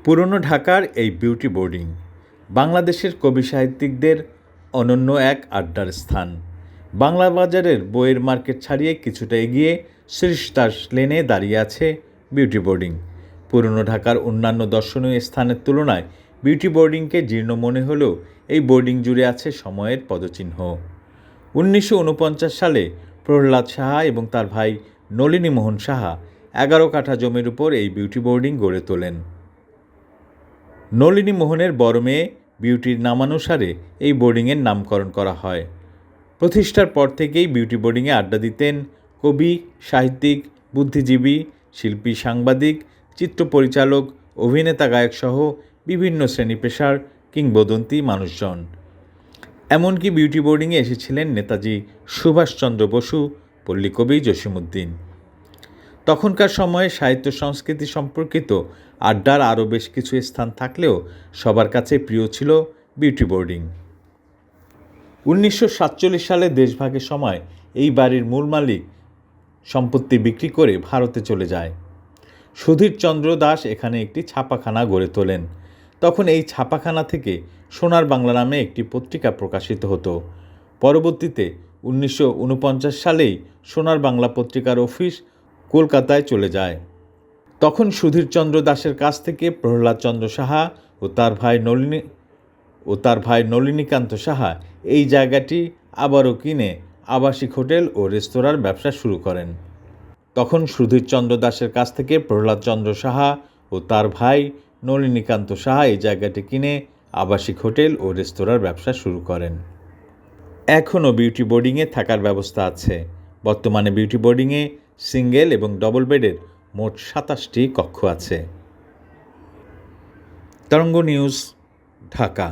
পুরনো ঢাকার এই বিউটি বোর্ডিং বাংলাদেশের কবি সাহিত্যিকদের অনন্য এক আড্ডার স্থান। বাংলা বাজারের বইয়ের মার্কেট ছাড়িয়ে কিছুটা এগিয়ে শ্রীস্তাস লেনে দাঁড়িয়ে আছে বিউটি বোর্ডিং। পুরনো ঢাকার অন্যান্য দর্শনীয় স্থানের তুলনায় বিউটি বোর্ডিংকে জীর্ণ মনে হলেও এই বোর্ডিং জুড়ে আছে সময়ের পদচিহ্ন। 1949 সালে প্রহ্লাদ সাহা এবং তার ভাই নলিনী মোহন সাহা 11 কাঠা জমির উপর এই বিউটি বোর্ডিং গড়ে তোলেন। নলিনী মোহনের বড় মেয়ে বিউটির নামানুসারে এই বোর্ডিংয়ের নামকরণ করা হয়। প্রতিষ্ঠার পর থেকেই বিউটি বোর্ডিংয়ে আড্ডা দিতেন কবি, সাহিত্যিক, বুদ্ধিজীবী, শিল্পী, সাংবাদিক, চিত্র পরিচালক, অভিনেতা, গায়কসহ বিভিন্ন শ্রেণী পেশার কিংবদন্তি মানুষজন। এমনকি বিউটি বোর্ডিংয়ে এসেছিলেন নেতাজি সুভাষচন্দ্র বসু, পল্লীকবি জসিমউদ্দিন। তখনকার সময়ে সাহিত্য সংস্কৃতি সম্পর্কিত আড্ডার আরও বেশ কিছু স্থান থাকলেও সবার কাছে প্রিয় ছিল বিউটি বোর্ডিং। 1947 সালে দেশভাগের সময় এই বাড়ির মূল মালিক সম্পত্তি বিক্রি করে ভারতে চলে যায়। সুধীরচন্দ্র দাস এখানে একটি ছাপাখানা গড়ে তোলেন। তখন এই ছাপাখানা থেকে সোনার বাংলা নামে একটি পত্রিকা প্রকাশিত হতো। পরবর্তীতে 1949 সালেই সোনার বাংলা পত্রিকার অফিস কলকাতায় চলে যায়। তখন সুধীরচন্দ্র দাসের কাছ থেকে প্রহ্লাদচন্দ্র সাহা ও তার ভাই নলিনীকান্ত সাহা এই জায়গাটি আবারও কিনে আবাসিক হোটেল ও রেস্তোরাঁর ব্যবসা শুরু করেন। তখন সুধীরচন্দ্র দাসের কাছ থেকে প্রহ্লাদচন্দ্র সাহা ও তার ভাই নলিনীকান্ত সাহা এই জায়গাটি কিনে আবাসিক হোটেল ও রেস্তোরাঁর ব্যবসা শুরু করেন। এখনও বিউটি বোর্ডিংয়ে থাকার ব্যবস্থা আছে। বর্তমানে বিউটি বোর্ডিংয়ে সিঙ্গেল এবং ডবল বেডের মোট 27টি কক্ষ আছে। তরঙ্গ নিউজ, ঢাকা।